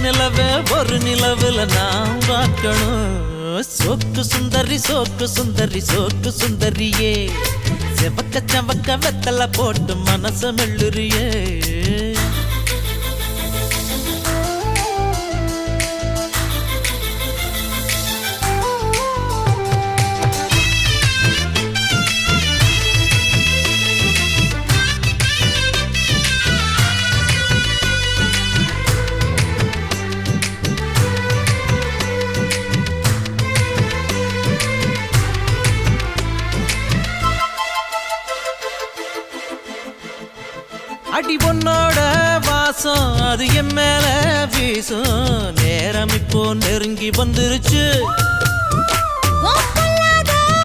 நிலவே ஒரு நிலவுல நான் பார்க்கணும் சோக்கு சுந்தரி சோக்கு சுந்தரி சோக்கு சுந்தரியே செவக்க செவக்க வெத்தல போட்டு மனச மெல்லுறியே அடி பொண்ணோட வாசம் அது என் மேல வீசும் நேரம் இப்போ நெருங்கி வந்துருச்சு